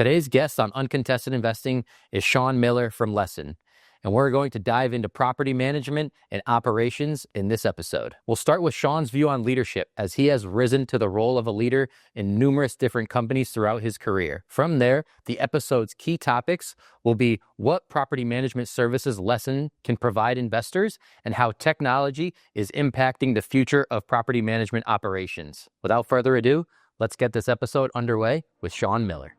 Today's guest on Uncontested Investing is Sean Miller from Lessen, and we're going to dive into property management and operations in this episode. We'll start with Sean's view on leadership, as he has risen to the role of a leader in numerous different companies throughout his career. From there, the episode's key topics will be what property management services Lessen can provide investors and how technology is impacting the future of property management operations. Without further ado, let's get this episode underway with Sean Miller.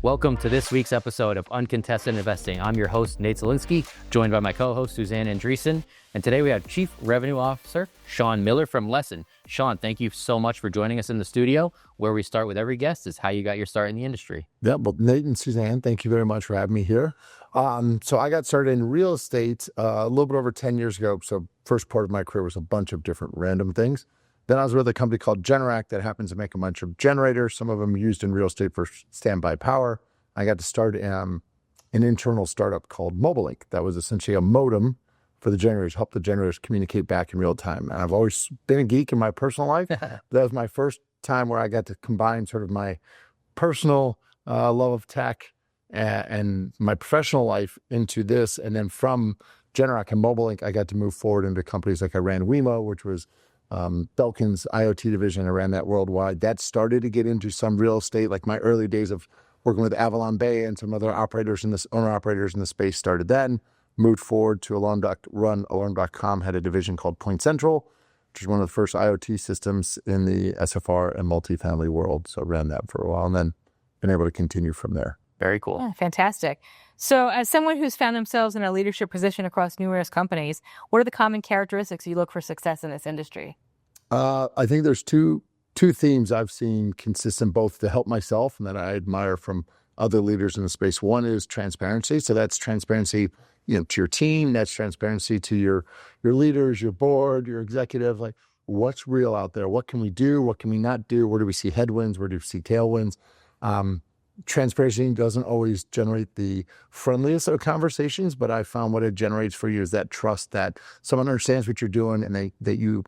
Welcome to this week's episode of Uncontested Investing. I'm your host, Nate Zielinski, joined by my co-host, Suzanne Andreessen. And today we have Chief Revenue Officer, Sean Miller from Lessen. Sean, thank you so much for joining us in the studio. Where we start with every guest is how you got your start in the industry. Yeah, well, Nate and Suzanne, thank you very much for having me here. So I got started in real estate a little bit over 10 years ago. So first part of my career was a bunch of different random things. Then I was with a company called Generac that happens to make a bunch of generators. Some of them used in real estate for standby power. I got to start an internal startup called MobileLink. That was essentially a modem for the generators, help the generators communicate back in real time. And I've always been a geek in my personal life. That was my first time where I got to combine sort of my personal love of tech and my professional life into this. And then from Generac and MobileLink, I got to move forward into companies like I ran Wemo, which was Belkin's IoT division. I ran that worldwide. That started to get into some real estate, like my early days of working with Avalon Bay and some other operators in this owner-operators in the space started then, moved forward to run Alarm.com, had a division called Point Central, which is one of the first IoT systems in the SFR and multifamily world. So I ran that for a while and then been able to continue from there. Very cool. Yeah, fantastic. So as someone who's found themselves in a leadership position across numerous companies, what are the common characteristics you look for success in this industry? I think there's two themes I've seen consistent, both to help myself and that I admire from other leaders in the space. One is transparency. So that's transparency, to your team. That's transparency to your leaders, your board, your executive. Like, what's real out there? What can we do? What can we not do? Where do we see headwinds? Where do we see tailwinds? Transparency doesn't always generate the friendliest of conversations, but I found what it generates for you is that trust that someone understands what you're doing and that you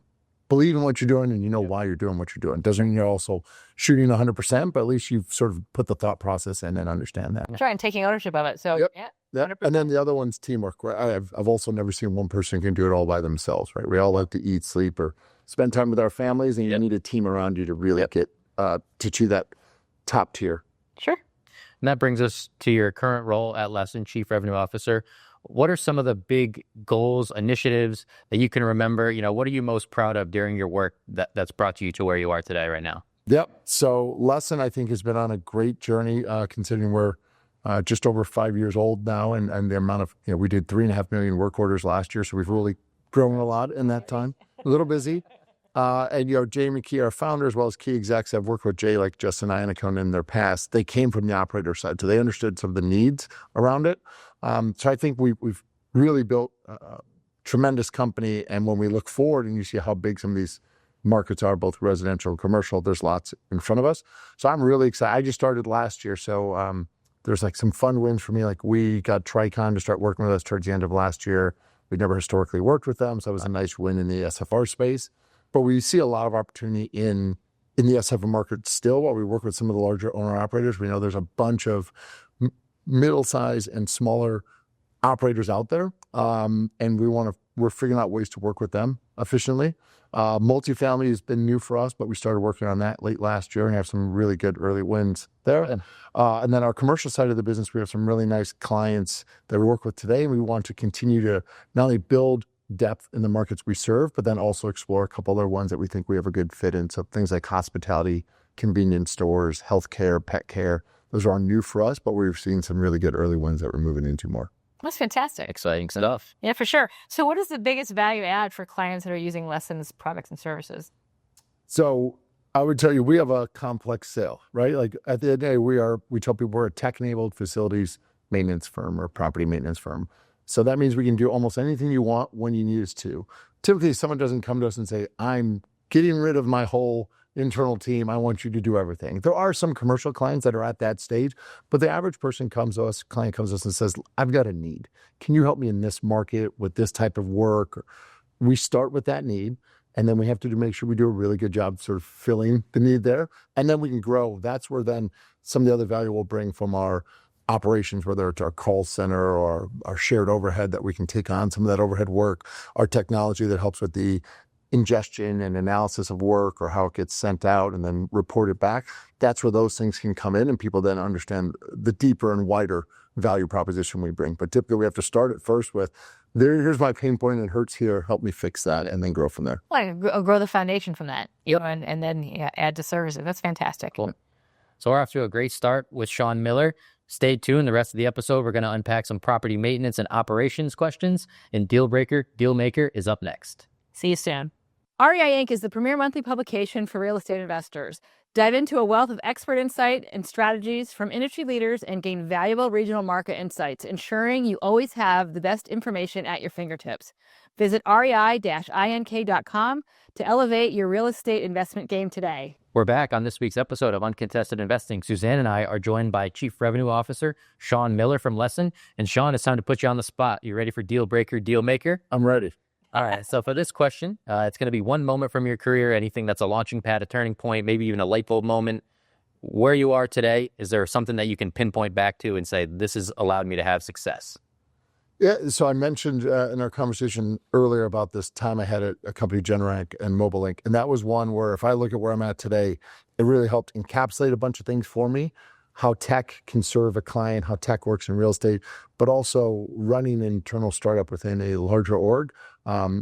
believe in what you're doing and you know why you're doing what you're doing. Doesn't mean you're also shooting 100%, but at least you've sort of put the thought process in and understand that. Sure, and taking ownership of it. So yep. Yeah. And then the other one's teamwork. Right? I've also never seen one person can do it all by themselves, right? We all like to eat, sleep, or spend time with our families, and you need a team around you to really get to achieve that top tier. Sure. And that brings us to your current role at Lessen, Chief Revenue Officer. What are some of the big goals, initiatives that you can remember? What are you most proud of during your work that's brought you to where you are today right now? Yep. So Lessen, I think, has been on a great journey, considering we're just over 5 years old now. And the amount of, we did 3.5 million work orders last year. So we've really grown a lot in that time. A little busy. And Jay McKee, our founder, as well as key execs, I've worked with Jay, like Justin Iannacone in their past. They came from the operator side, so they understood some of the needs around it. So I think we've really built a tremendous company. And when we look forward and you see how big some of these markets are, both residential and commercial, there's lots in front of us. So I'm really excited. I just started last year. So there's like some fun wins for me. Like we got Tricon to start working with us towards the end of last year. We'd never historically worked with them. So it was a nice win in the SFR space. But we see a lot of opportunity in the SFR market still while we work with some of the larger owner-operators. We know there's a bunch of middle-sized and smaller operators out there, and we're figuring out ways to work with them efficiently. Multifamily has been new for us, but we started working on that late last year and have some really good early wins there. And then our commercial side of the business, we have some really nice clients that we work with today, and we want to continue to not only build depth in the markets we serve, but then also explore a couple other ones that we think we have a good fit in. So things like hospitality, convenience stores, healthcare, pet care, those are all new for us, but we've seen some really good early ones that we're moving into more. That's fantastic. Exciting stuff. Yeah, for sure. So what is the biggest value add for clients that are using Lessen's products and services? So I would tell you, we have a complex sale, right? Like at the end of the day, we tell people we're a tech-enabled facilities maintenance firm or property maintenance firm. So that means we can do almost anything you want when you need us to. Typically, someone doesn't come to us and say, I'm getting rid of my whole internal team. I want you to do everything. There are some commercial clients that are at that stage, but the average client comes to us and says, I've got a need. Can you help me in this market with this type of work? We start with that need, and then we have to make sure we do a really good job sort of filling the need there, and then we can grow. That's where then some of the other value we'll bring from our operations, whether it's our call center or our shared overhead that we can take on some of that overhead work, our technology that helps with the ingestion and analysis of work or how it gets sent out and then reported back. That's where those things can come in, and people then understand the deeper and wider value proposition we bring. But typically we have to start it first with, here's my pain point, it hurts here, help me fix that, and then grow from there. Well, grow the foundation from that, and then add to services. That's fantastic. Cool. So we're off to a great start with Sean Miller. Stay tuned. The rest of the episode, we're going to unpack some property maintenance and operations questions, and Deal Breaker, Deal Maker is up next. See you soon. REI Inc. is the premier monthly publication for real estate investors. Dive into a wealth of expert insight and strategies from industry leaders and gain valuable regional market insights, ensuring you always have the best information at your fingertips. Visit rei-ink.com to elevate your real estate investment game today. We're back on this week's episode of Uncontested Investing. Suzanne and I are joined by Chief Revenue Officer Sean Miller from Lessen. And Sean, it's time to put you on the spot. You ready for Deal Breaker, Deal Maker? I'm ready. All right. So for this question, it's going to be one moment from your career, anything that's a launching pad, a turning point, maybe even a light bulb moment. Where you are today, is there something that you can pinpoint back to and say, this has allowed me to have success? Yeah, so I mentioned in our conversation earlier about this time I had at a company, Generac and Mobile Link, and that was one where if I look at where I'm at today, it really helped encapsulate a bunch of things for me, how tech can serve a client, how tech works in real estate, but also running an internal startup within a larger org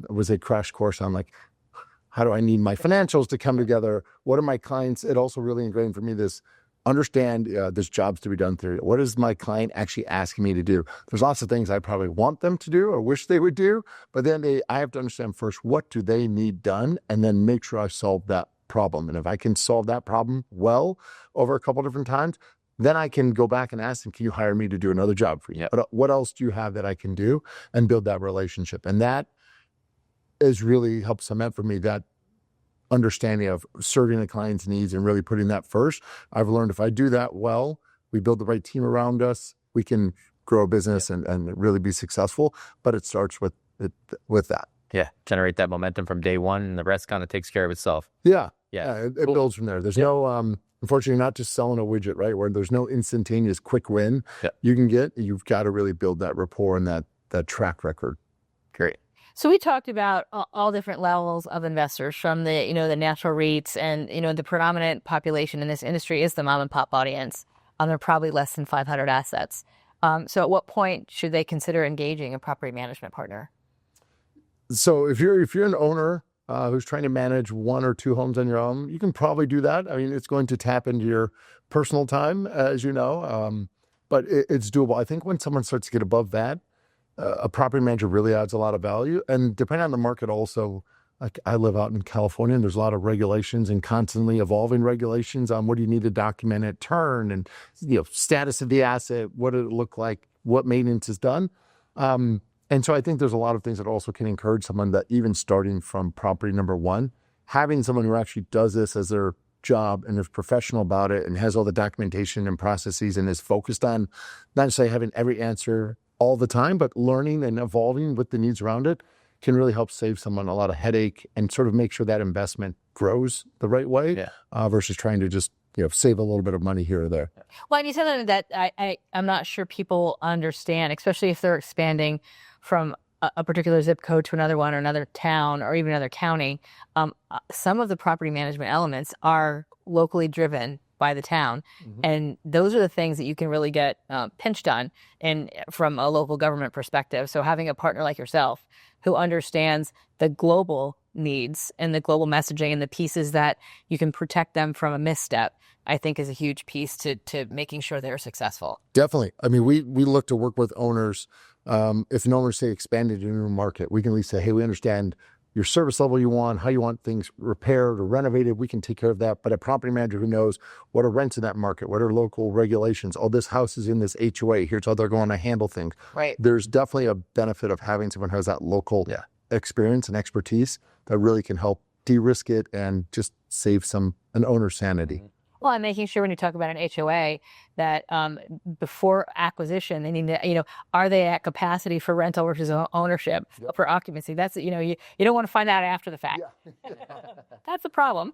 was a crash course on like, how do I need my financials to come together? What are my clients? It also really ingrained for me this understand there's jobs to be done through. What is my client actually asking me to do? There's lots of things I probably want them to do or wish they would do, but then I have to understand first, what do they need done? And then make sure I solve that problem. And if I can solve that problem well over a couple different times, then I can go back and ask them, can you hire me to do another job for you? Yep. But what else do you have that I can do? And build that relationship. And that has really helped cement for me that understanding of serving the client's needs and really putting that first. I've learned if I do that well, we build the right team around us, we can grow a business and really be successful. But it starts with that. Yeah. Generate that momentum from day one, and the rest kind of takes care of itself. Yeah. Yeah. It builds from there. There's no, unfortunately, not just selling a widget, right? Where there's no instantaneous quick win you can get. You've got to really build that rapport and that track record. Great. So we talked about all different levels of investors, from the natural REITs, and the predominant population in this industry is the mom and pop audience. They're probably less than 500 assets. So at what point should they consider engaging a property management partner? So if you're an owner who's trying to manage one or two homes on your own, you can probably do that. I mean, it's going to tap into your personal time, as you know, but it's doable. I think when someone starts to get above that, a property manager really adds a lot of value. And depending on the market also, like I live out in California, and there's a lot of regulations and constantly evolving regulations on what do you need to document at turn and status of the asset, what did it look like, what maintenance is done. And so I think there's a lot of things that also can encourage someone that even starting from property number one, having someone who actually does this as their job and is professional about it and has all the documentation and processes and is focused on not necessarily having every answer all the time, but learning and evolving with the needs around it can really help save someone a lot of headache and sort of make sure that investment grows the right way versus trying to just save a little bit of money here or there. Well, and you said something that I'm not sure people understand, especially if they're expanding from a particular zip code to another one or another town or even another county. Some of the property management elements are locally driven by the town. Mm-hmm. And those are the things that you can really get pinched on from a local government perspective. So having a partner like yourself who understands the global needs and the global messaging and the pieces that you can protect them from a misstep, I think is a huge piece to making sure they're successful. Definitely. I mean, we look to work with owners. If an owner, say, expanded into a market, we can at least say, hey, we understand your service level you want, how you want things repaired or renovated, we can take care of that. But a property manager who knows what are rents in that market, what are local regulations, oh, this house is in this HOA, here's how they're going to handle things. Right. There's definitely a benefit of having someone who has that local experience and expertise that really can help de-risk it and just save an owner's sanity. Well, I'm making sure when you talk about an HOA that before acquisition, they need to, are they at capacity for rental versus ownership, for occupancy? That's, you don't want to find out after the fact. Yeah. That's a problem.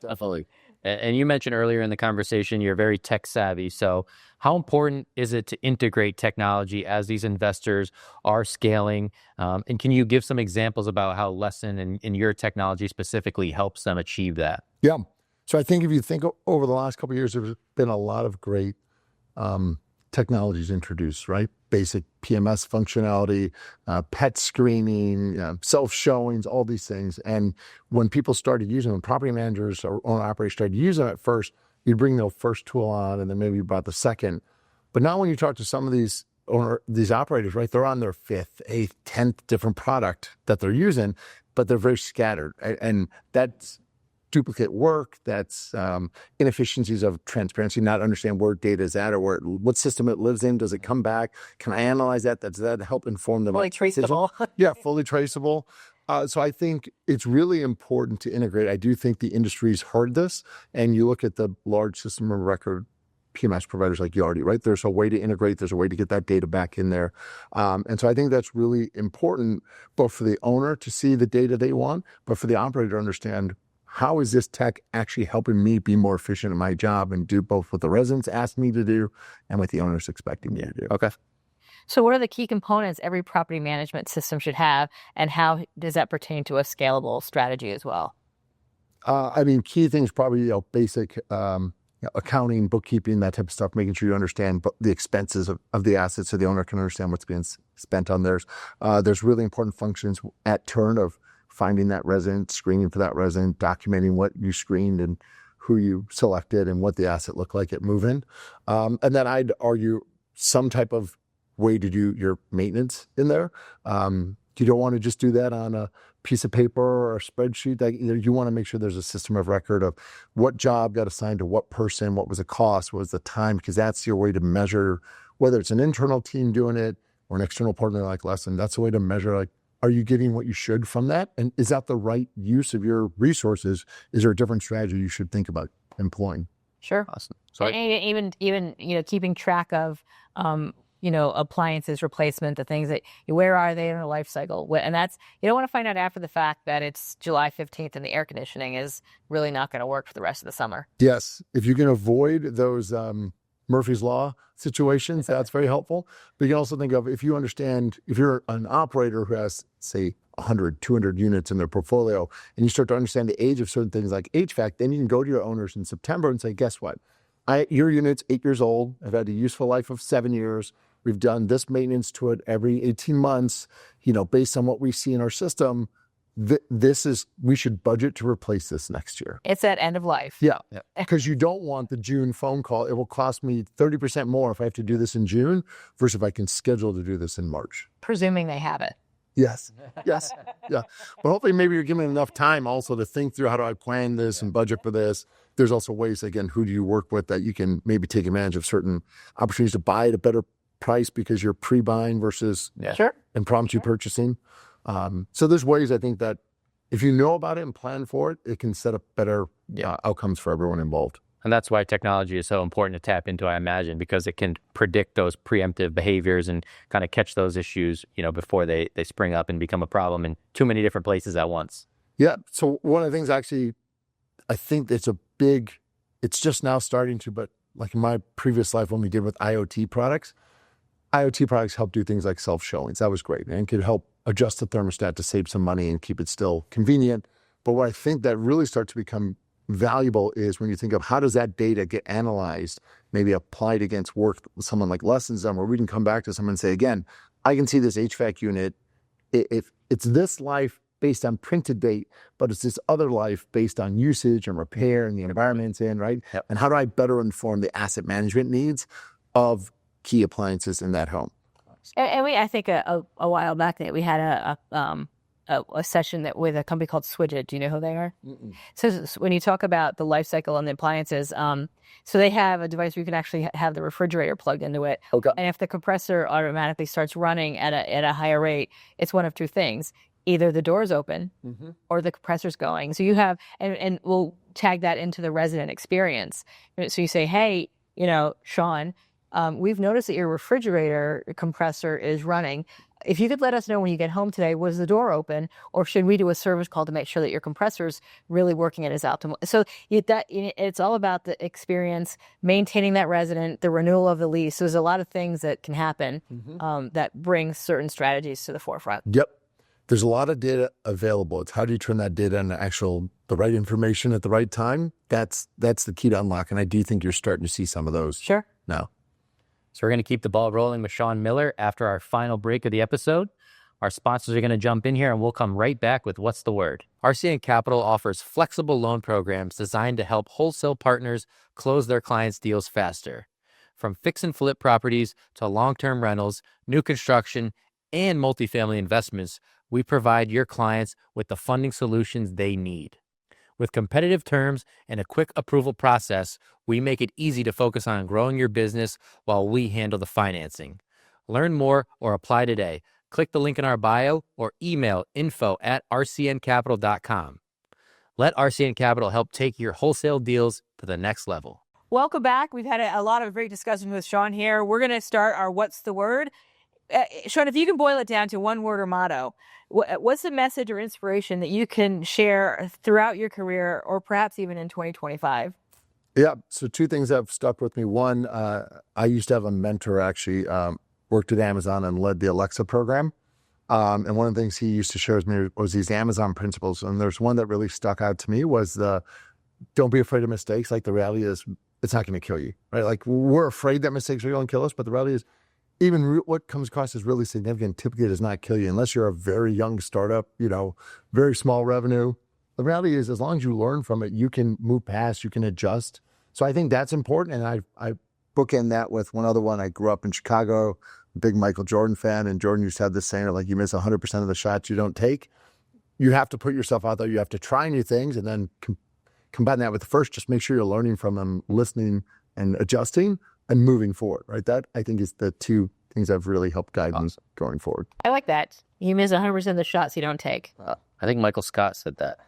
Definitely. And you mentioned earlier in the conversation, you're very tech savvy. So how important is it to integrate technology as these investors are scaling? And can you give some examples about how Lessen and your technology specifically helps them achieve that? Yeah. So I think if you think over the last couple of years, there's been a lot of great technologies introduced, right? Basic PMS functionality, pet screening, self-showings, all these things. And when people started using them, property managers or owner operators started using them at first, you'd bring the first tool on and then maybe you bought the second. But now when you talk to some of these operators, right, they're on their 5th, 8th, 10th different product that they're using, but they're very scattered. And that's duplicate work, that's inefficiencies of transparency, not understand where data is at or what system it lives in. Does it come back? Can I analyze that? Does that help inform them? Fully traceable. Yeah, fully traceable. So I think it's really important to integrate. I do think the industry's heard this, and you look at the large system of record PMS providers like Yardi, right? There's a way to integrate. There's a way to get that data back in there. And so I think that's really important, both for the owner to see the data they want, but for the operator to understand, how is this tech actually helping me be more efficient in my job and do both what the residents ask me to do and what the owners expecting me to do? Okay. So what are the key components every property management system should have, and how does that pertain to a scalable strategy as well? Key things probably basic accounting, bookkeeping, that type of stuff, making sure you understand the expenses of the assets so the owner can understand what's being spent on theirs. There's really important functions at turn of finding that resident, screening for that resident, documenting what you screened and who you selected and what the asset looked like at move-in. And then I'd argue some type of way to do your maintenance in there. You don't want to just do that on a piece of paper or a spreadsheet. You want to make sure there's a system of record of what job got assigned to what person, what was the cost, what was the time, because that's your way to measure whether it's an internal team doing it or an external partner like Lessen. That's a way to measure, are you getting what you should from that? And is that the right use of your resources? Is there a different strategy you should think about employing? Sure. Awesome. So even keeping track of appliances replacement, the things that where are they in the life cycle, and that's, you don't want to find out after the fact that it's July 15th and the air conditioning is really not going to work for the rest of the summer. Yes, if you can avoid those Murphy's Law situations, that's very helpful. But you can also think of, if you understand, if you're an operator who has, say, 100, 200 units in their portfolio, and you start to understand the age of certain things like HVAC, then you can go to your owners in September and say, guess what? Your unit's 8 years old. I've had a useful life of 7 years. We've done this maintenance to it every 18 months. Based on what we see in our system, we should budget to replace this next year. It's at end of life. Yeah, because you don't want the June phone call. It will cost me 30% more if I have to do this in June versus if I can schedule to do this in March. Presuming they have it. Yes, yeah. But hopefully maybe you're giving enough time also to think through, how do I plan this and budget for this? There's also ways, again, who do you work with that you can maybe take advantage of certain opportunities to buy at a better price because you're pre-buying versus impromptu purchasing. So there's ways, I think, that if you know about it and plan for it, it can set up better outcomes for everyone involved. And that's why technology is so important to tap into, I imagine, because it can predict those preemptive behaviors and kind of catch those issues, before they spring up and become a problem in too many different places at once. Yeah. So one of the things, actually, I think it's just now starting to, but like in my previous life when we did with IoT products help do things like self-showings. That was great and could help adjust the thermostat to save some money and keep it still convenient. But what I think that really starts to become valuable is when you think of how does that data get analyzed, maybe applied against work with someone like Lessen's done, where we can come back to someone and say, again, I can see this HVAC unit, if it's this life based on printed date, but it's this other life based on usage and repair and the environment it's in, right? Yep. And how do I better inform the asset management needs of key appliances in that home? And I think a while back that we had a session with a company called Swidget. Do you know who they are? Mm-mm. So when you talk about the life cycle on the appliances, so they have a device where you can actually have the refrigerator plugged into it. Okay. And if the compressor automatically starts running at a higher rate, it's one of two things. either the door's open or the compressor's going. So you have, and we'll tag that into the resident experience. So you say, hey, Sean, we've noticed that your refrigerator compressor is running. If you could let us know when you get home today, was the door open, or should we do a service call to make sure that your compressor's really working at its optimal? So it's all about the experience, maintaining that resident, the renewal of the lease. So there's a lot of things that can happen that bring certain strategies to the forefront. Yep. There's a lot of data available. It's how do you turn that data into the right information at the right time? That's the key to unlock. And I do think you're starting to see some of those now. So we're going to keep the ball rolling with Sean Miller after our final break of the episode. Our sponsors are going to jump in here, and we'll come right back with What's the Word. RCN Capital offers flexible loan programs designed to help wholesale partners close their clients' deals faster. From fix and flip properties to long-term rentals, new construction, and multifamily investments, we provide your clients with the funding solutions they need. With competitive terms and a quick approval process, we make it easy to focus on growing your business while we handle the financing. Learn more or apply today. Click the link in our bio or email info@rcncapital.com. Let RCN Capital help take your wholesale deals to the next level. Welcome back. We've had a lot of great discussion with Sean here. We're going to start our What's the Word? Sean, if you can boil it down to one word or motto, what's the message or inspiration that you can share throughout your career or perhaps even in 2025? Yeah. So two things that have stuck with me. One, I used to have a mentor actually worked at Amazon and led the Alexa program. And one of the things he used to share with me was these Amazon principles. And there's one that really stuck out to me was don't be afraid of mistakes. Like the reality is it's not going to kill you, right? Like we're afraid that mistakes are going to kill us, but the reality is even what comes across as really significant typically does not kill you unless you're a very young startup, very small revenue. The reality is as long as you learn from it, you can move past, you can adjust. So I think that's important. And I bookend that with one other one. I grew up in Chicago, big Michael Jordan fan. And Jordan used to have this saying of like, you miss 100% of the shots you don't take. You have to put yourself out there. You have to try new things and then combine that with the first, just make sure you're learning from them, listening and adjusting and moving forward, right? That I think is the two things that have really helped guide me going forward. I like that. You miss 100% of the shots you don't take. I think Michael Scott said that.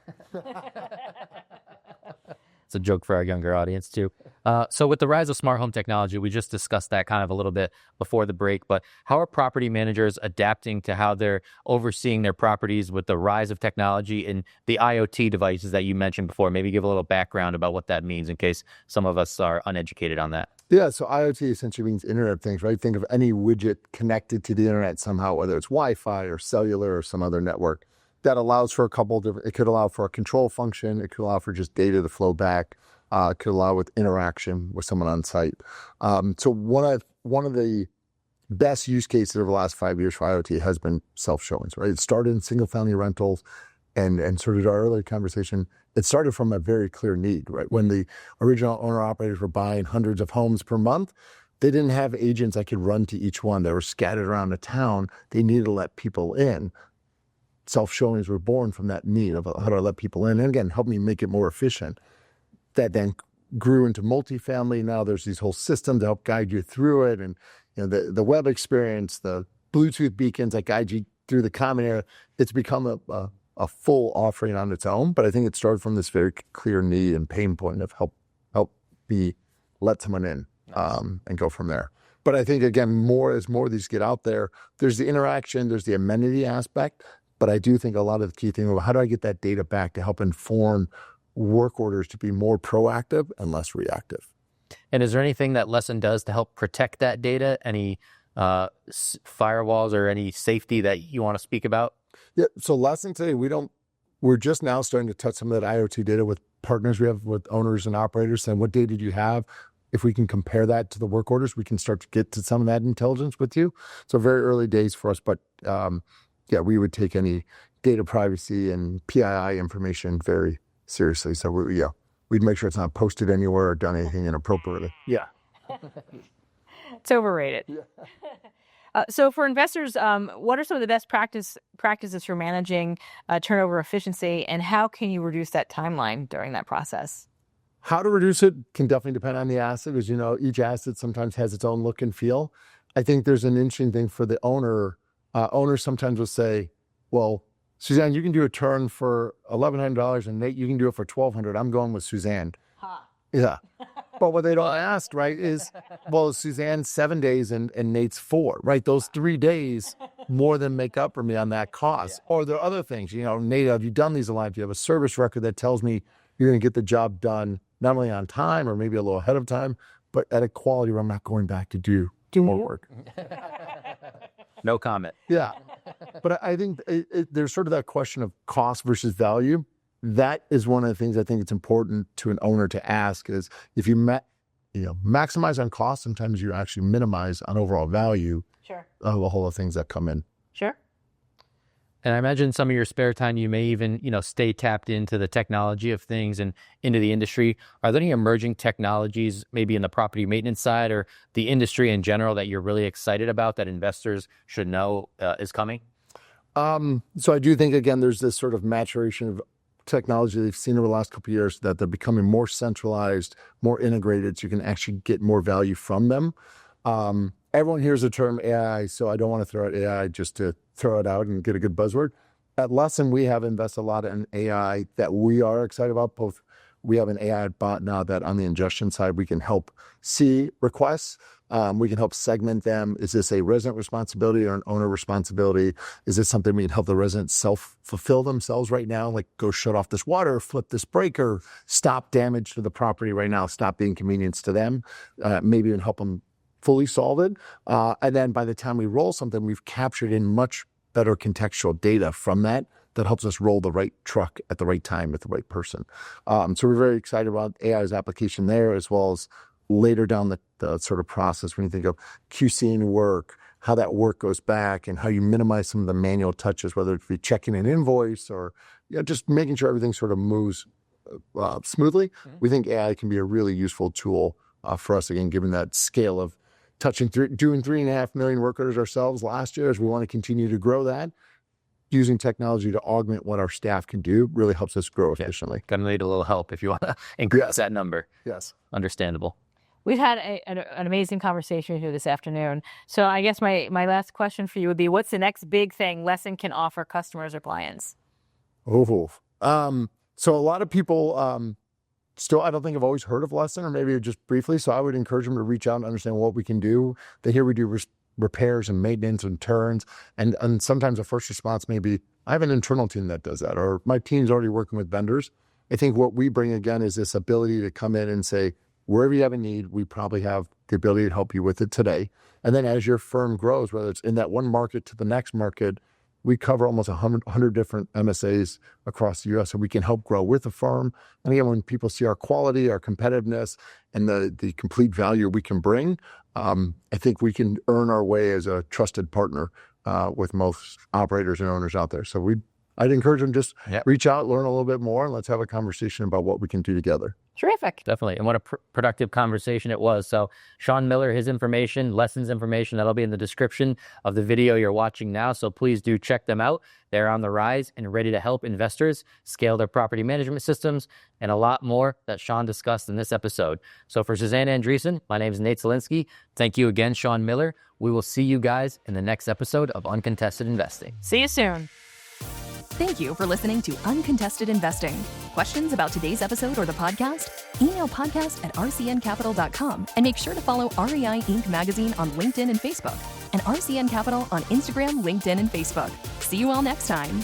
It's a joke for our younger audience too. So with the rise of smart home technology, we just discussed that kind of a little bit before the break, but how are property managers adapting to how they're overseeing their properties with the rise of technology and the IoT devices that you mentioned before? Maybe give a little background about what that means in case some of us are uneducated on that. Yeah, so IoT essentially means Internet of Things, right? Think of any widget connected to the internet somehow, whether it's Wi-Fi or cellular or some other network. That allows for a couple of different, it could allow for a control function, it could allow for just data to flow back, it could allow with interaction with someone on site. So one of the best use cases over the last 5 years for IoT has been self-showings, right? It started in single-family rentals, and sort of our earlier conversation, it started from a very clear need, right? When the original owner-operators were buying hundreds of homes per month, they didn't have agents that could run to each one. They were scattered around the town. They needed to let people in. Self-showings were born from that need of how do I let people in, and again, help me make it more efficient. That then grew into multifamily. Now there's these whole systems to help guide you through it, and the web experience, the Bluetooth beacons that guide you through the common area. It's become a full offering on its own, but I think it started from this very clear need and pain point of help me let someone in and go from there. But I think again, as more of these get out there, there's the interaction, there's the amenity aspect. But I do think a lot of the key thing about how do I get that data back to help inform work orders to be more proactive and less reactive. And is there anything that Lessen does to help protect that data? Any firewalls or any safety that you want to speak about? Yeah, so Lessen today, we're just now starting to touch some of that IoT data with partners we have with owners and operators saying, what data do you have? If we can compare that to the work orders, we can start to get to some of that intelligence with you. So very early days for us, but yeah, we would take any data privacy and PII information very seriously. So we'd make sure it's not posted anywhere or done anything inappropriately. Yeah. It's overrated. Yeah. So for investors, what are some of the best practices for managing turnover efficiency, and how can you reduce that timeline during that process? How to reduce it can definitely depend on the asset. As you know, each asset sometimes has its own look and feel. I think there's an interesting thing for the owner. Owners sometimes will say, well, Suzanne, you can do a turn for $1,100, and Nate, you can do it for $1,200. I'm going with Suzanne. Ha. Yeah. But what they don't ask, right, is, well, Suzanne's 7 days and Nate's 4, right? Those 3 days more than make up for me on that cost. Yeah. Or there are other things, Nate, have you done these a lot? Do you have a service record that tells me you're going to get the job done not only on time or maybe a little ahead of time, but at a quality where I'm not going back to do more work? No comment. Yeah. But I think there's sort of that question of cost versus value. That is one of the things I think it's important to an owner to ask is if you maximize on cost, sometimes you actually minimize on overall value. Sure. Of a whole lot of things that come in. Sure. And I imagine some of your spare time, you may even, stay tapped into the technology of things and into the industry. Are there any emerging technologies, maybe in the property maintenance side or the industry in general, that you're really excited about that investors should know is coming? So I do think, again, there's this sort of maturation of technology they've seen over the last couple of years that they're becoming more centralized, more integrated, so you can actually get more value from them. Everyone hears the term AI, so I don't want to throw out AI just to throw it out and get a good buzzword. At Lessen, we have invested a lot in AI that we are excited about. Both, we have an AI bot now that on the ingestion side, we can help see requests. We can help segment them. Is this a resident responsibility or an owner responsibility? Is this something we can help the residents self-fulfill themselves right now? Like go shut off this water, flip this breaker, stop damage to the property right now, stop the inconvenience to them, maybe even help them fully solve it. And then by the time we roll something, we've captured in much better contextual data from that helps us roll the right truck at the right time with the right person. So we're very excited about AI's application there, as well as later down the sort of process when you think of QCing work, how that work goes back and how you minimize some of the manual touches, whether it be checking an invoice or just making sure everything sort of moves smoothly. Mm-hmm. We think AI can be a really useful tool for us, again, given that scale of doing 3.5 million work orders ourselves last year. As we want to continue to grow that, using technology to augment what our staff can do really helps us grow efficiently. Gonna need a little help if you want to increase that number. Yes. Understandable. We've had an amazing conversation here this afternoon. So I guess my last question for you would be, what's the next big thing Lessen can offer customers or clients? So a lot of people still, I don't think have always heard of Lessen, or maybe just briefly. So I would encourage them to reach out and understand what we can do. They hear we do repairs and maintenance and turns. And sometimes a first response may be, I have an internal team that does that, or my team's already working with vendors. I think what we bring, again, is this ability to come in and say, wherever you have a need, we probably have the ability to help you with it today. And then as your firm grows, whether it's in that one market to the next market, we cover almost 100 different MSAs across the U.S., so we can help grow with the firm. And again, when people see our quality, our competitiveness, and the complete value we can bring, I think we can earn our way as a trusted partner with most operators and owners out there. So I'd encourage them just reach out, learn a little bit more, and let's have a conversation about what we can do together. Terrific. Definitely. And what a productive conversation it was. So Sean Miller, his information, Lessen's information, that'll be in the description of the video you're watching now. So please do check them out. They're on the rise and ready to help investors scale their property management systems and a lot more that Sean discussed in this episode. So for Suzanne Andreessen, my name is Nate Zielinski. Thank you again, Sean Miller. We will see you guys in the next episode of Uncontested Investing. See you soon. Thank you for listening to Uncontested Investing. Questions about today's episode or the podcast? Email podcast@rcncapital.com and make sure to follow REI Inc. magazine on LinkedIn and Facebook and RCN Capital on Instagram, LinkedIn, and Facebook. See you all next time.